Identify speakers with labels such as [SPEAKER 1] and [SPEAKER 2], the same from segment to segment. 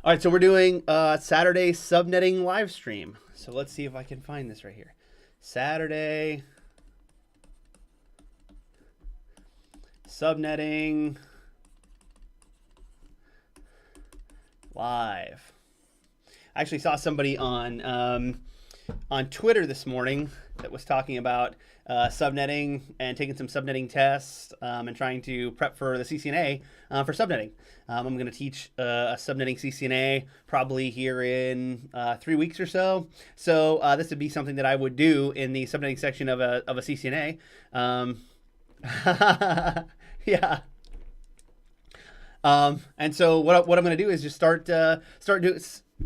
[SPEAKER 1] All right, so we're doing Saturday subnetting live stream. So let's see if I can find this right here. Saturday subnetting live. I actually saw somebody on Twitter this morning that was talking about subnetting and taking some subnetting tests and trying to prep for the CCNA for subnetting. I'm going to teach a subnetting CCNA probably here in 3 weeks or so. So this would be something that I would do in the subnetting section of a CCNA. Yeah. And so what I'm going to do is just start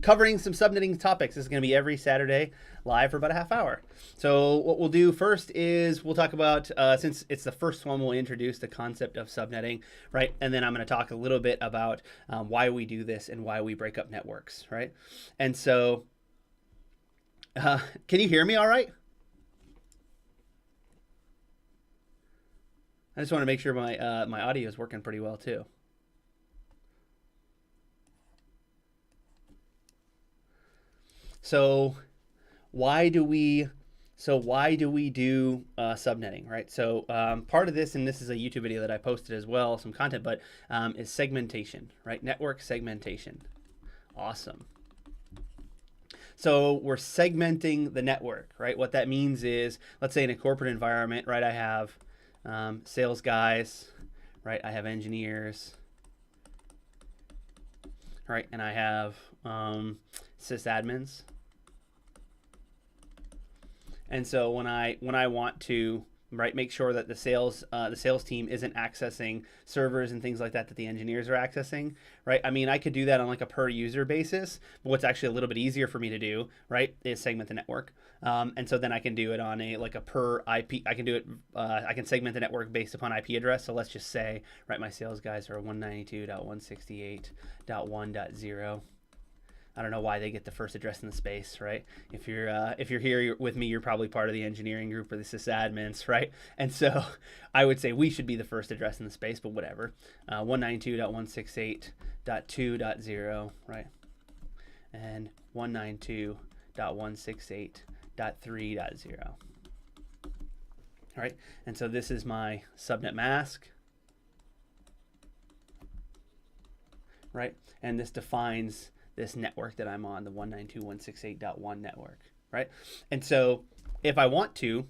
[SPEAKER 1] covering some subnetting topics. This is going to be every Saturday live for about a half hour. So what we'll do first is we'll talk about, since it's the first one, we'll introduce the concept of subnetting, right? And then I'm going to talk a little bit about why we do this and why we break up networks, right? And so can you hear me all right? I just want to make sure my audio is working pretty well too. So why do we do subnetting, right? So part of this, and this is a YouTube video that I posted as well, some content, but is segmentation, right? Network segmentation. Awesome. So we're segmenting the network, right? What that means is, let's say in a corporate environment, right? I have sales guys, right? I have engineers, right? And I have sysadmins. And so when I want to make sure that the sales team isn't accessing servers and things like that the engineers are accessing, right? I mean, I could do that on like a per user basis, but what's actually a little bit easier for me to do, right, is segment the network. And so then I can do it on a per IP. I can do it. I can segment the network based upon IP address. So let's just say, right, my sales guys are 192.168.1.0. I don't know why they get the first address in the space, right? If you're here with me, you're probably part of the engineering group or the sysadmins, right? And so I would say we should be the first address in the space, but whatever. 192.168.2.0, right? And 192.168.3.0. All right, and so this is my subnet mask, right? And this defines this network that I'm on, the 192.168.1 network, right? And so if I want to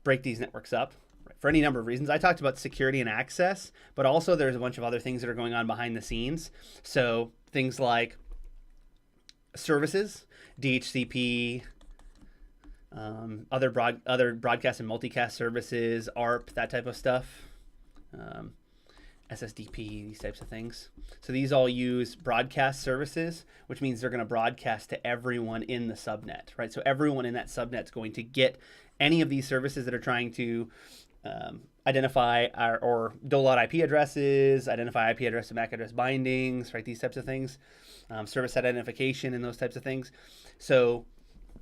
[SPEAKER 1] break these networks up, right, for any number of reasons, I talked about security and access, but also there's a bunch of other things that are going on behind the scenes. So things like services, DHCP, other broadcast and multicast services, ARP, that type of stuff. SSDP, these types of things. So these all use broadcast services, which means they're going to broadcast to everyone in the subnet, right? So everyone in that subnet is going to get any of these services that are trying to identify or dole out IP addresses, identify IP address to MAC address bindings, right? These types of things, service identification and those types of things. So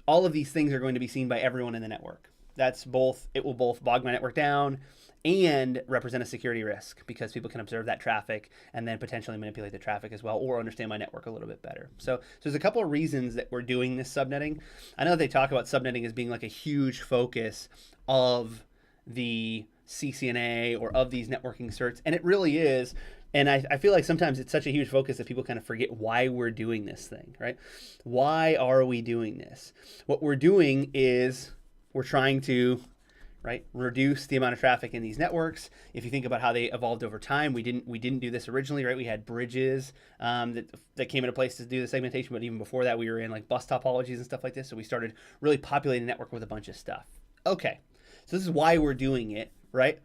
[SPEAKER 1] all of these things are going to be seen by everyone in the network. That's both, it will both bog my network down and represent a security risk because people can observe that traffic and then potentially manipulate the traffic as well or understand my network a little bit better. So there's a couple of reasons that we're doing this subnetting. I know they talk about subnetting as being like a huge focus of the CCNA or of these networking certs, and it really is. And I feel like sometimes it's such a huge focus that people kind of forget why we're doing this thing, right? Why are we doing this? What we're doing is we're trying to, right, reduce the amount of traffic in these networks. If you think about how they evolved over time, we didn't do this originally, right? We had bridges that came into place to do the segmentation, but even before that, we were in like bus topologies and stuff like this. So we started really populating the network with a bunch of stuff. Okay, so this is why we're doing it, right?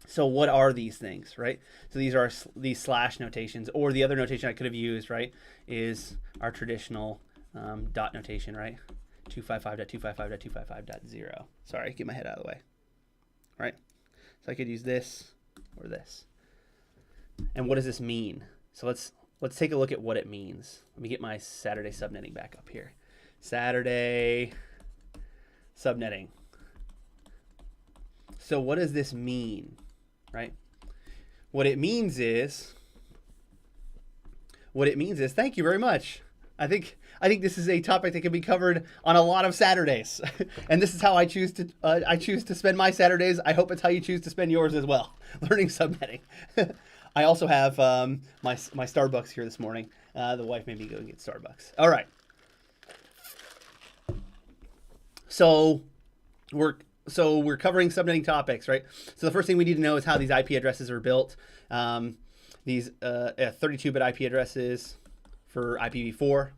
[SPEAKER 1] So what are these things, right? So these are these slash notations, or the other notation I could have used, right, is our traditional dot notation, right? 255.255.255.0. Sorry, get my head out of the way. Right? So I could use this or this. And what does this mean? So let's take a look at what it means. Let me get my Saturday subnetting back up here. Saturday subnetting. So what does this mean? Right? What it means is what it means is thank you very much. I think this is a topic that can be covered on a lot of Saturdays, and this is how I choose to spend my Saturdays. I hope it's how you choose to spend yours as well, learning subnetting. I also have my Starbucks here this morning. The wife made me go get Starbucks. All right. So we're covering subnetting topics, right? So the first thing we need to know is how these IP addresses are built. These 32-bit IP addresses for IPv4.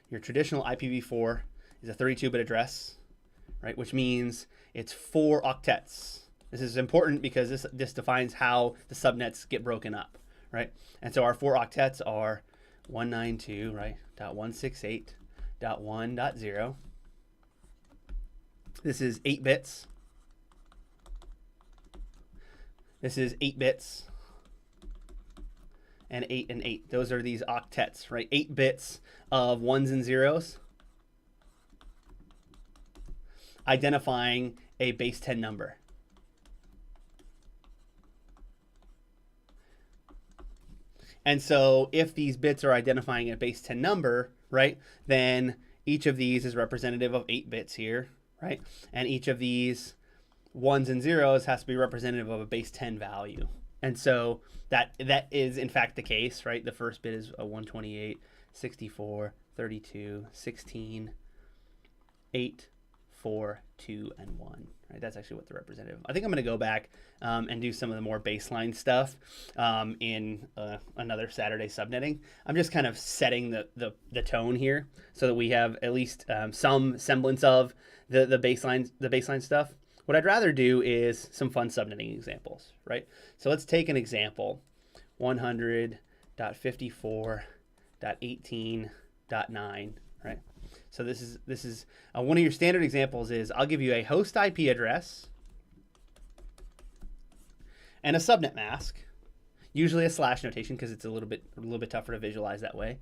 [SPEAKER 1] Your traditional IPv4 is a 32-bit address, right? Which means it's 4 octets. This is important because this defines how the subnets get broken up, right? And so our 4 octets are 192, right? .168.1.0. This is 8 bits. This is 8 bits. And 8 and 8. Those are these octets, right? 8 bits of ones and zeros, identifying a base 10 number. And so if these bits are identifying a base 10 number, right, then each of these is representative of 8 bits here, right? And each of these ones and zeros has to be representative of a base 10 value. And so that is in fact the case, right? The first bit is a 128, 64, 32, 16, 8, 4, 2, and 1. Right? That's actually what they're representative. I think I'm going to go back and do some of the more baseline stuff in another Saturday subnetting. I'm just kind of setting the tone here so that we have at least some semblance of the baseline stuff. What I'd rather do is some fun subnetting examples, right? So let's take an example, 100.54.18.9, right? So this is one of your standard examples is I'll give you a host IP address and a subnet mask, usually a slash notation because it's a little bit tougher to visualize that way,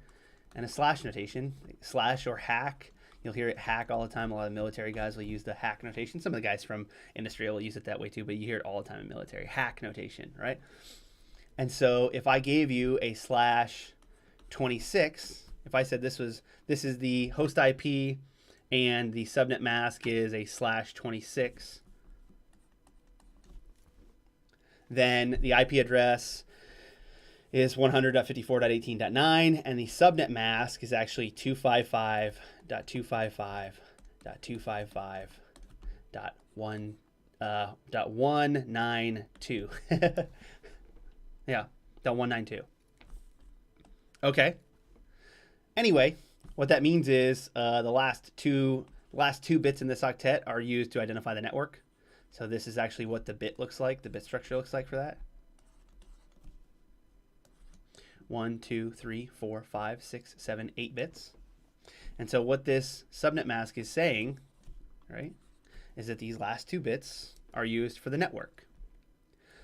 [SPEAKER 1] and a slash notation, slash or hack. You'll hear it hack all the time. A lot of military guys will use the hack notation. Some of the guys from industry will use it that way too, but you hear it all the time in military. Hack notation, right? And so if I gave you a slash 26, if I said this is the host IP and the subnet mask is a slash 26, then the IP address is 100.54.18.9 and the subnet mask is actually 255.255.192. Yeah, .192. Okay. Anyway, what that means is the last two bits in this octet are used to identify the network. So this is actually what the bit looks like, the bit structure looks like for that. 1, 2, 3, 4, 5, 6, 7, 8 bits. And so what this subnet mask is saying, right, is that these last 2 bits are used for the network.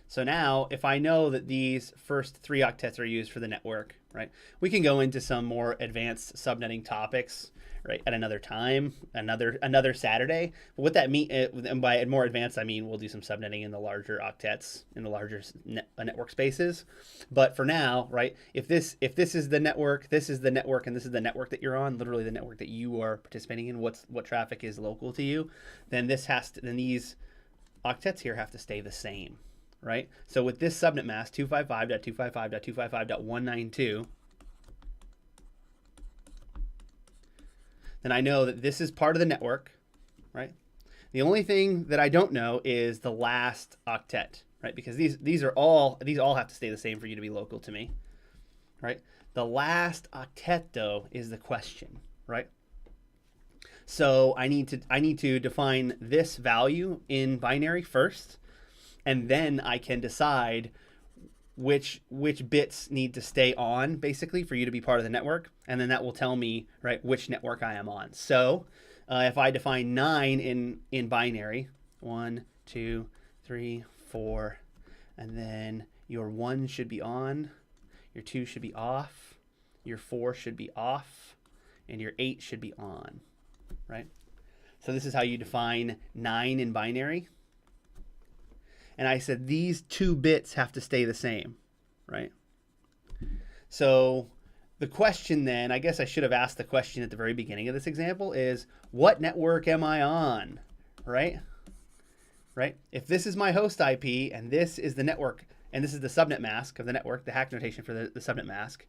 [SPEAKER 1] So now, if I know that these first 3 octets are used for the network, right, we can go into some more advanced subnetting topics, right, at another time, another Saturday. But what that means, and by more advanced, I mean we'll do some subnetting in the larger octets, in the larger network spaces. But for now, right, if this is the network, this is the network, and this is the network that you're on, literally the network that you are participating in, what traffic is local to you, then these octets here have to stay the same. Right? So with this subnet mask, 255.255.255.192, then I know that this is part of the network, right? The only thing that I don't know is the last octet, right? Because these all have to stay the same for you to be local to me, right? The last octet though is the question, right? So I need to define this value in binary first. And then I can decide which bits need to stay on, basically, for you to be part of the network. And then that will tell me, right, which network I am on. So if I define 9 in binary, 1, 2, 3, 4, and then your 1 should be on, your 2 should be off, your 4 should be off, and your 8 should be on, right? So this is how you define 9 in binary. And I said these 2 bits have to stay the same. right? So the question then, I guess I should have asked the question at the very beginning of this example is, what network am I on, right? Right? If this is my host IP and this is the network, and this is the subnet mask of the network, the hack notation for the subnet mask,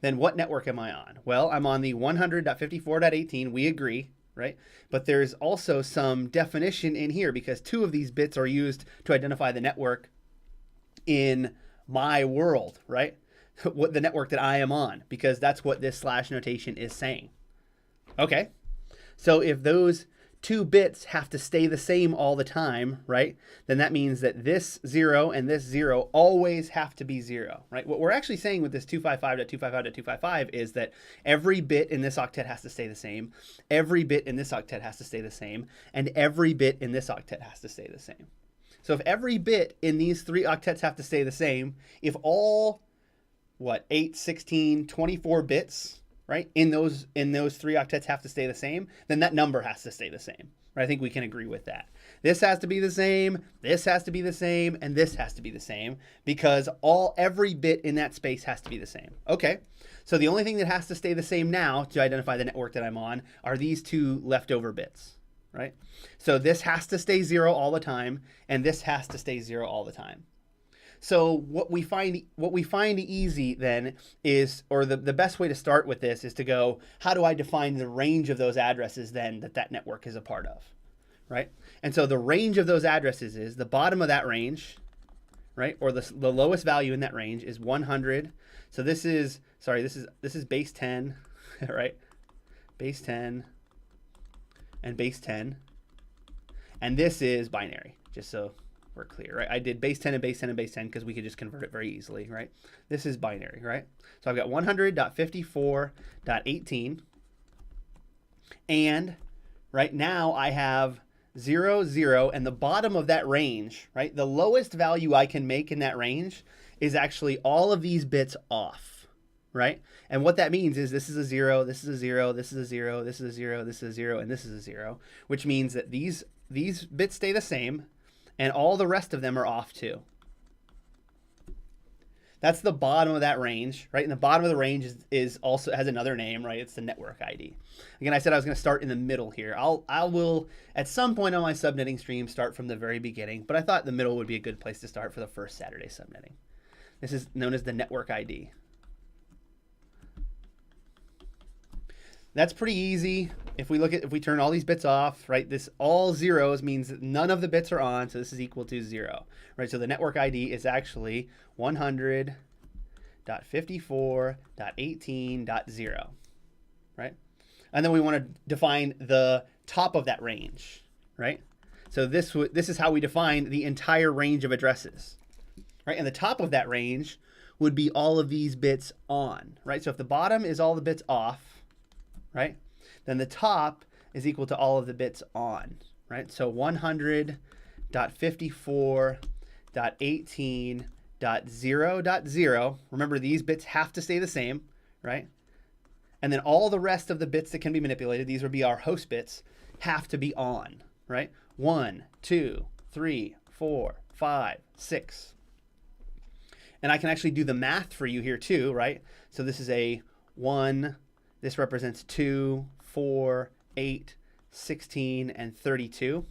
[SPEAKER 1] then what network am I on? Well, I'm on the 100.54.18. We agree, right? But there's also some definition in here because two of these bits are used to identify the network in my world, right? What the network that I am on, because that's what this slash notation is saying. Okay, so if those two bits have to stay the same all the time, right, then that means that this 0 and this 0 always have to be 0, right? What we're actually saying with this 255.255.255 is that every bit in this octet has to stay the same, every bit in this octet has to stay the same, and every bit in this octet has to stay the same. So if every bit in these three octets have to stay the same, if all 8, 16, 24 bits, right, in those three octets have to stay the same, then that number has to stay the same. Right? I think we can agree with that. This has to be the same, this has to be the same, and this has to be the same because every bit in that space has to be the same. Okay, so the only thing that has to stay the same now to identify the network that I'm on are these two leftover bits, right? So this has to stay 0 all the time, and this has to stay 0 all the time. So what we find easy then is, or the best way to start with this is to go, how do I define the range of those addresses then that network is a part of, right? And so the range of those addresses is the bottom of that range, right? Or the lowest value in that range is 100. So this is base 10, right? Base 10 and base 10. And this is binary, just so we're clear, right? I did base 10 and base 10 and base 10 because we could just convert it very easily, right? This is binary, right? So I've got 100.54.18. And right now I have 0, 0, and the bottom of that range, right? The lowest value I can make in that range is actually all of these bits off, right? And what that means is this is a 0, this is a 0, this is a 0, this is a 0, this is a 0, and this is a 0, which means that these bits stay the same, and all the rest of them are off too. That's the bottom of that range, right? And the bottom of the range is also has another name, right? It's the network ID. Again, I said I was going to start in the middle here. I will at some point on my subnetting stream start from the very beginning, but I thought the middle would be a good place to start for the first Saturday subnetting. This is known as the network ID. That's pretty easy. If we turn all these bits off, right, this all zeros means that none of the bits are on, so this is equal to 0, right? So the network ID is actually 100.54.18.0, right? And then we want to define the top of that range, right? So this is how we define the entire range of addresses, right? And the top of that range would be all of these bits on, right? So if the bottom is all the bits off, right, then the top is equal to all of the bits on, right? So 100.54.18.0.0, remember these bits have to stay the same, right? And then all the rest of the bits that can be manipulated, these would be our host bits, have to be on, right? 1, 2, 3, 4, 5, 6. And I can actually do the math for you here too, right? So this is a 1, this represents 2, 4, 8, 16, and 32,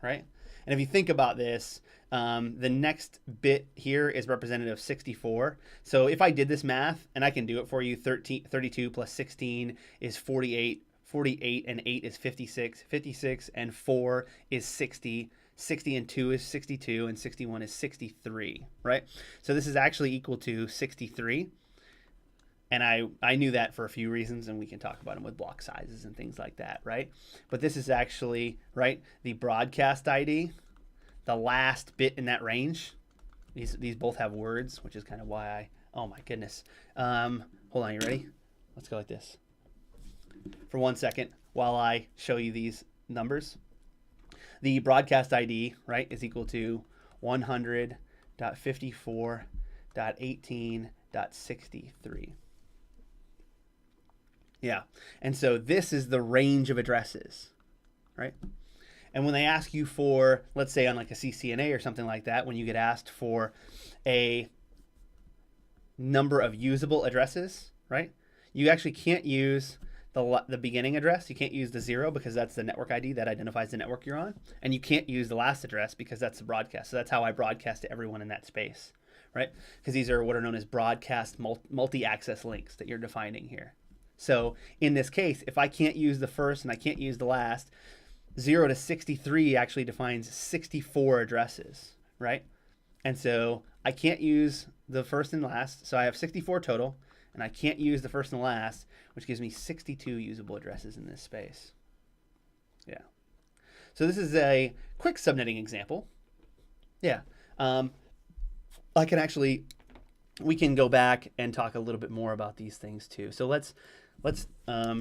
[SPEAKER 1] right? And if you think about this, the next bit here is representative of 64. So if I did this math, and I can do it for you, 32 plus 16 is 48. 48 and 8 is 56. 56 and 4 is 60. 60 and 2 is 62, and 61 is 63, right? So this is actually equal to 63. And I knew that for a few reasons, and we can talk about them with block sizes and things like that, right? But this is actually, right, the broadcast ID, the last bit in that range. These both have words, which is kind of why oh my goodness. Hold on, you ready? Let's go like this. For 1 second, while I show you these numbers. The broadcast ID, right, is equal to 100.54.18.63. Yeah, and so this is the range of addresses, right? And when they ask you for, let's say on like a CCNA or something like that, when you get asked for a number of usable addresses, right? You actually can't use the beginning address. You can't use the 0 because that's the network ID that identifies the network you're on. And you can't use the last address because that's the broadcast. So that's how I broadcast to everyone in that space, right? Because these are what are known as broadcast multi-access links that you're defining here. So in this case, if I can't use the first and I can't use the last, 0 to 63 actually defines 64 addresses, right? And so I can't use the first and last. So I have 64 total, and I can't use the first and last, which gives me 62 usable addresses in this space. Yeah. So this is a quick subnetting example. Yeah. I can actually, we can go back and talk a little bit more about these things too. So let's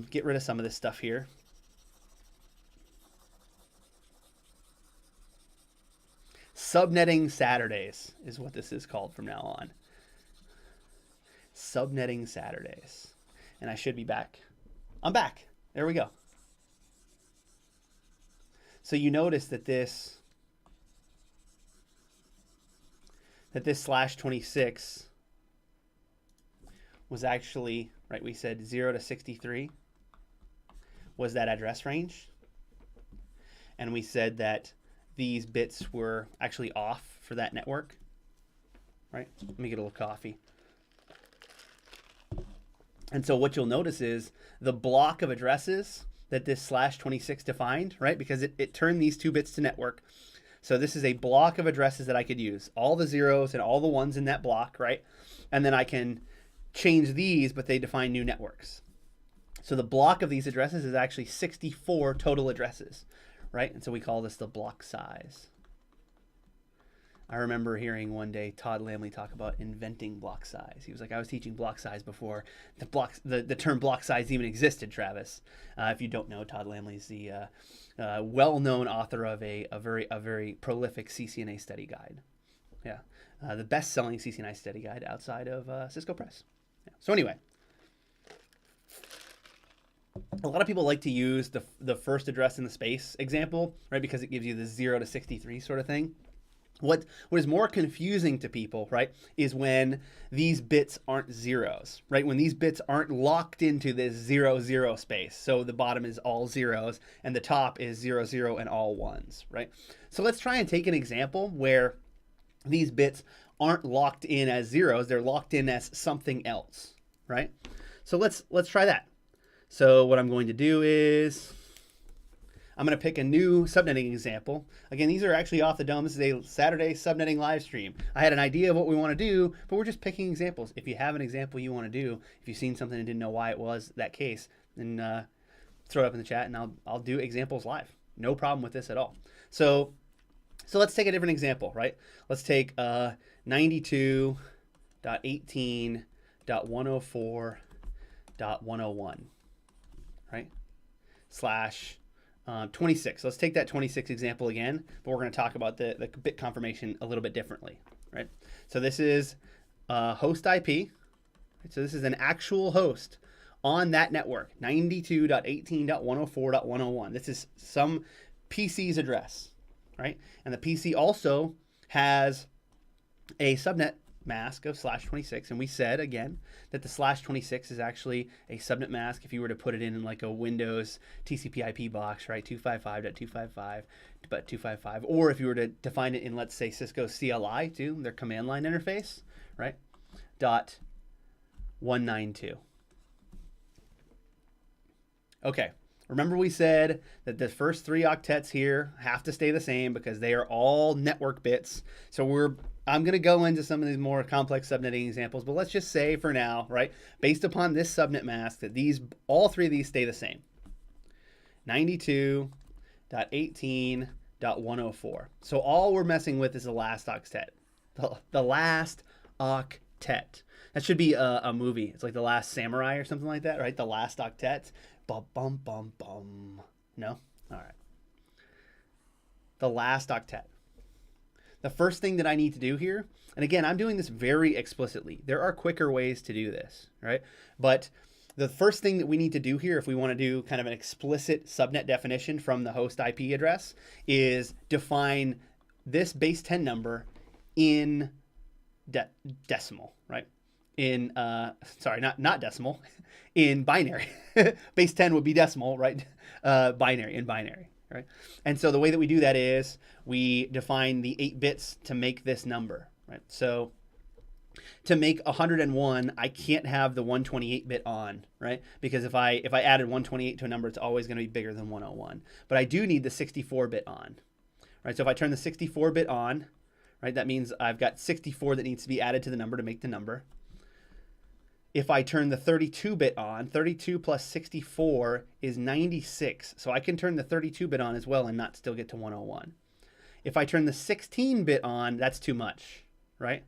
[SPEAKER 1] get rid of some of this stuff here. Subnetting Saturdays is what this is called from now on. Subnetting Saturdays. And I should be back. I'm back. There we go. So you notice that this /26 was actually, right, we said 0 to 63 was that address range. And we said that these bits were actually off for that network, right? Let me get a little coffee. And so what you'll notice is the block of addresses that this /26 defined, right? Because it turned these 2 bits to network. So this is a block of addresses that I could use, all the 0s and all the 1s in that block, right? And then I can change these, but they define new networks. So the block of these addresses is actually 64 total addresses, right? And so we call this the block size. I remember hearing one day Todd Lamley talk about inventing block size. He was like, I was teaching block size before the term block size even existed, Travis. If you don't know, Todd Lamley's the well-known author of a very prolific CCNA study guide. Yeah, the best-selling CCNA study guide outside of Cisco Press. Yeah. So anyway, a lot of people like to use the first address in the space example, right? Because it gives you the 0 to 63 sort of thing. What is more confusing to people, right, is when these bits aren't zeros, right? When these bits aren't locked into this 0, 0 space. So the bottom is all zeros and the top is 0, 0 and all ones, right? So let's try and take an example where these bits aren't locked in as zeros. They're locked in as something else, right? So let's try that. So what I'm going to do is I'm going to pick a new subnetting example. Again, these are actually off the dome. This is a Saturday subnetting live stream. I had an idea of what we want to do, but we're just picking examples. If you have an example you want to do, if you've seen something and didn't know why it was that case, then throw it up in the chat and I'll do examples live. No problem with this at all. So let's take a different example, right? Let's take 92.18.104.101, right? / 26. Let's take that 26 example again, but we're going to talk about the bit confirmation a little bit differently, right? So this is host IP. Right? So this is an actual host on that network, 92.18.104.101. This is some PC's address, right? And the PC also has a subnet mask of /26, and we said again that the /26 is actually a subnet mask if you were to put it in like a Windows TCP/IP box, right? 255.255.255, or if you were to define it in, let's say, Cisco CLI too, their command line interface, right? .192. Okay. Remember we said that the first 3 octets here have to stay the same because they are all network bits. So I'm going to go into some of these more complex subnetting examples, but let's just say for now, right, based upon this subnet mask, that all 3 of these stay the same. 92.18.104. So all we're messing with is the last octet. The last octet. That should be a movie. It's like The Last Samurai or something like that, right? The last octet. Bum, bum, bum, bum. No? All right. The last octet. The first thing that I need to do here, and again, I'm doing this very explicitly. There are quicker ways to do this, right? But the first thing that we need to do here, if we want to do kind of an explicit subnet definition from the host IP address, is define this base 10 number in decimal, right? in sorry, not decimal, in binary. Base 10 would be decimal, right? Binary in binary, right? And so the way that we do that is we define the 8 bits to make this number, right? So to make 101, I can't have the 128 bit on, right? Because if I added 128 to a number, it's always going to be bigger than 101. But I do need the 64 bit on, right? So if I turn the 64 bit on, right, that means I've got 64 that needs to be added to the number to make the number. If I turn the 32-bit on, 32 plus 64 is 96. So I can turn the 32-bit on as well and not still get to 101. If I turn the 16-bit on, that's too much, right?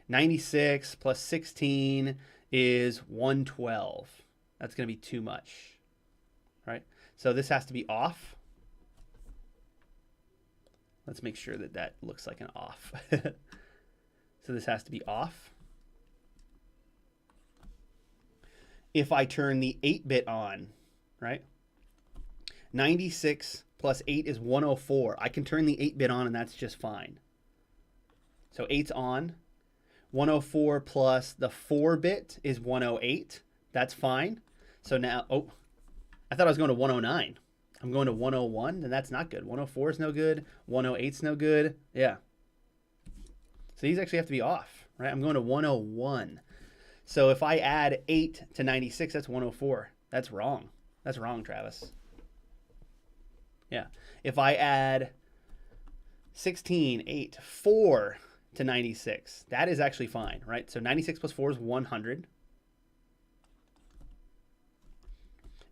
[SPEAKER 1] 96 plus 16 is 112. That's going to be too much, right? So this has to be off. Let's make sure that that looks like an off. So this has to be off. If I turn the 8-bit on, right? 96 plus 8 is 104. I can turn the 8-bit on and that's just fine. So 8's on. 104 plus the 4-bit is 108. That's fine. So now, oh, I thought I was going to 109. I'm going to 101, and that's not good. 104 is no good. 108 is no good. Yeah. So these actually have to be off, right? I'm going to 101. So if I add 8 to 96, that's 104. That's wrong. That's wrong, Travis. Yeah. If I add 16, 8, 4 to 96, that is actually fine, right? So 96 plus 4 is 100.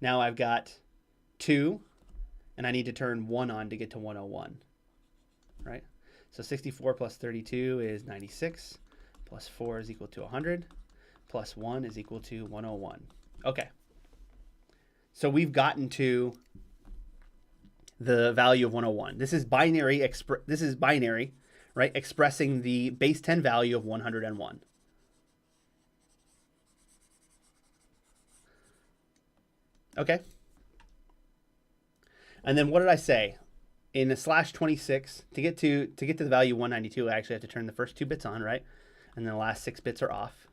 [SPEAKER 1] Now I've got 2, and I need to turn 1 on to get to 101, right? So 64 plus 32 is 96, plus 4 is equal to 100. Plus 1 is equal to 101. Okay. So we've gotten to the value of 101. This is binary, right? Expressing the base 10 value of 101. Okay. And then what did I say? In a /26, to get to the value 192, I actually have to turn the first 2 bits on, right? And then the last 6 bits are off.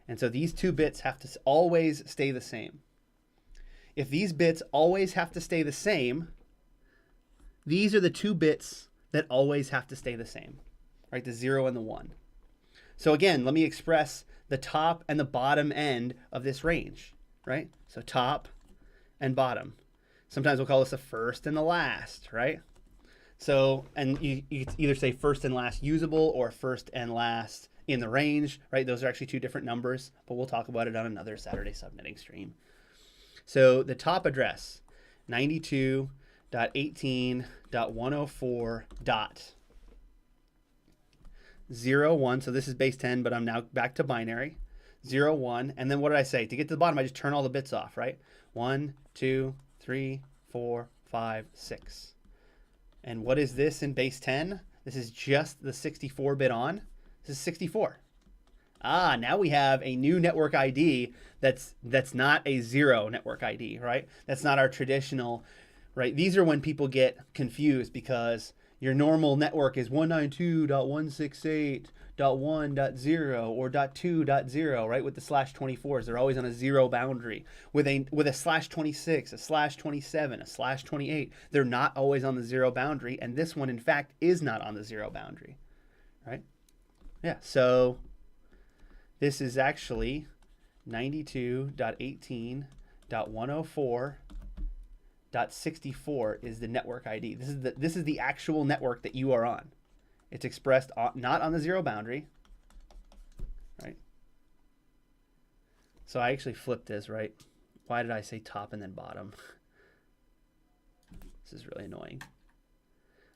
[SPEAKER 1] And so these 2 bits have to always stay the same. If these bits always have to stay the same, these are the 2 bits that always have to stay the same, right? The 0 and the 1. So again, let me express the top and the bottom end of this range, right? So top and bottom. Sometimes we'll call this the first and the last, right? So, and you either say first and last usable or first and last in the range, right? Those are actually 2 different numbers, but we'll talk about it on another Saturday subnetting stream. So the top address, 92.18.104.01. So this is base 10, but I'm now back to binary. 0, 1. And then what did I say? To get to the bottom, I just turn all the bits off, right? 1, 2, 3, 4, 5, 6. And what is this in base 10? This is just the 64-bit on. This is 64. Now we have a new network ID that's not a 0 network ID, right? That's not our traditional, right? These are when people get confused because your normal network is 192.168.1.0 or .2.0, right? With the /24s, they're always on a 0 boundary. With a /26, a /27, a /28, they're not always on the 0 boundary, and this one, in fact, is not on the 0 boundary, right? Yeah, so this is actually 92.18.104.64 is the network ID. This is the actual network that you are on. It's expressed not on the 0 boundary, right? So I actually flipped this, right? Why did I say top and then bottom? This is really annoying.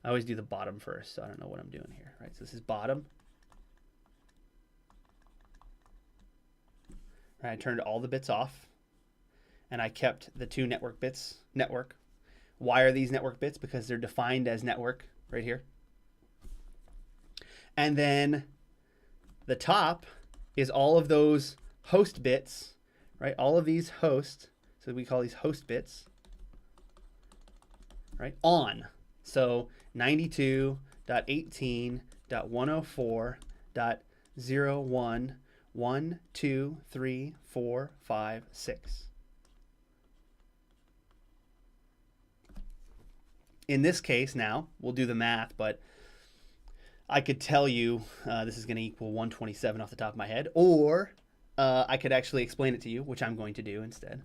[SPEAKER 1] I always do the bottom first, so I don't know what I'm doing here, right? So this is bottom. I turned all the bits off, and I kept the 2 network bits network. Why are these network bits? Because they're defined as network right here. And then the top is all of those host bits, right? All of these host, so we call these host bits, right? On. So 92.18.104.01 1, 2, 3, 4, 5, 6. In this case now, we'll do the math, but I could tell you this is going to equal 127 off the top of my head, or I could actually explain it to you, which I'm going to do instead.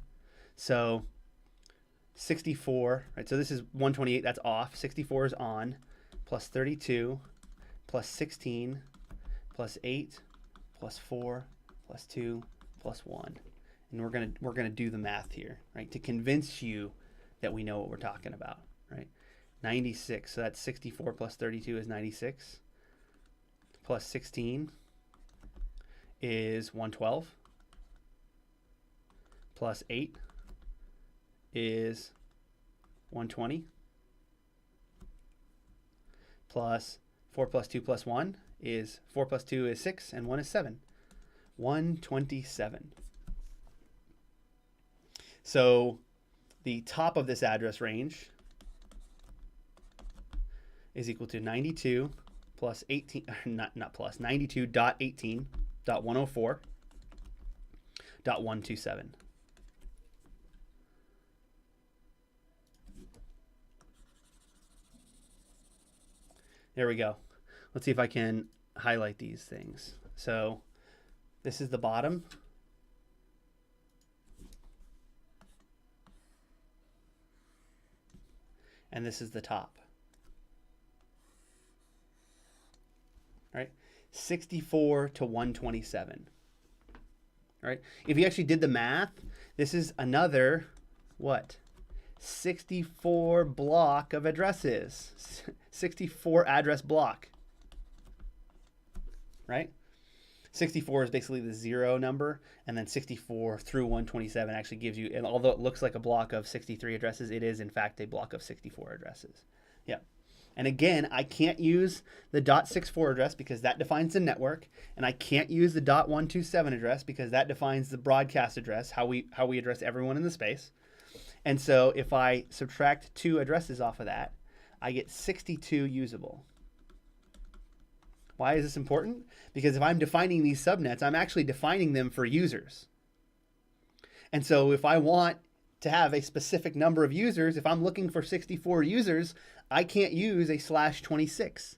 [SPEAKER 1] So 64, right? So this is 128, that's off. 64 is on, plus 32, plus 16, plus 8, plus 4, plus 2, plus 1. And we're gonna do the math here, right? To convince you that we know what we're talking about, right? 96, so that's 64 plus 32 is 96. Plus 16 is 112. Plus 8 is 120. Plus 4 plus 2 plus 1 is 4 plus 2 is 6, and 1 is 7. 127. So the top of this address range is equal to 92 plus 18, not plus, 92.18.104.127. There we go. Let's see if I can highlight these things. So this is the bottom. And this is the top. Right? 64 to 127. Right? If you actually did the math, this is another, what? 64 block of addresses. 64 address block. Right? 64 is basically the 0 number, and then 64 through 127 actually gives you, and although it looks like a block of 63 addresses, it is in fact a block of 64 addresses. Yeah. And again, I can't use the .64 address because that defines the network, and I can't use the .127 address because that defines the broadcast address, how we address everyone in the space. And so if I subtract 2 addresses off of that, I get 62 usable. Why is this important? Because if I'm defining these subnets, I'm actually defining them for users. And so if I want to have a specific number of users, if I'm looking for 64 users, I can't use a /26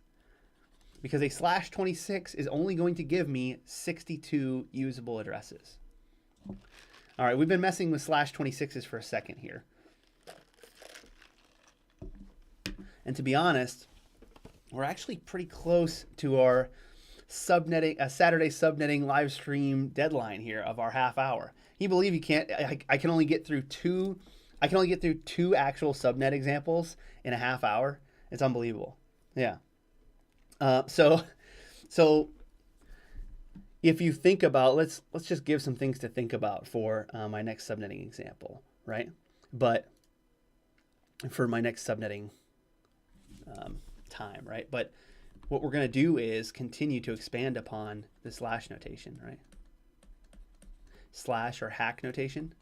[SPEAKER 1] because a /26 is only going to give me 62 usable addresses. All right, we've been messing with /26s for a second here. And to be honest, we're actually pretty close to our subnetting, Saturday subnetting live stream deadline here of our half hour. You believe you can't? I can only get through two. I can only get through 2 actual subnet examples in a half hour. It's unbelievable. Yeah. So if you think about, let's just give some things to think about for my next subnetting example, right? But for my next subnetting time, right? But what we're going to do is continue to expand upon the slash notation, right? Slash or hack notation.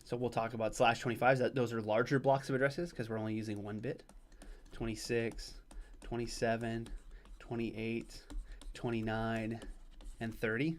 [SPEAKER 1] So we'll talk about /25s. Those are larger blocks of addresses because we're only using 1 bit. 26, 27, 28, 29, and 30.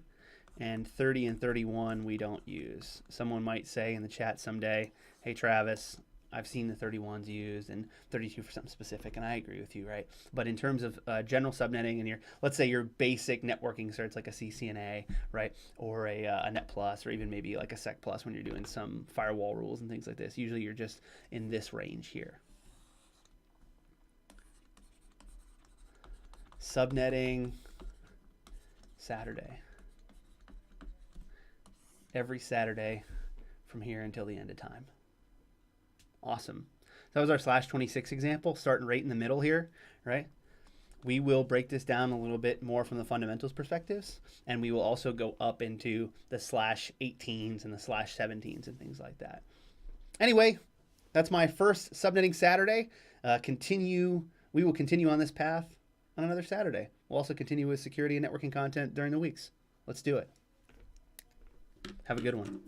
[SPEAKER 1] And 30 and 31 we don't use. Someone might say in the chat someday, hey Travis, I've seen the 31s used and 32 for something specific, and I agree with you, right? But in terms of general subnetting and let's say your basic networking certs like a CCNA, right? Or a Net Plus, or even maybe like a Sec Plus when you're doing some firewall rules and things like this. Usually you're just in this range here. Subnetting Saturday. Every Saturday from here until the end of time. Awesome. That was our /26 example, starting right in the middle here, right? We will break this down a little bit more from the fundamentals perspectives, and we will also go up into the /18s and the /17s and things like that. Anyway, that's my first Subnetting Saturday. We will continue on this path on another Saturday. We'll also continue with security and networking content during the weeks. Let's do it. Have a good one.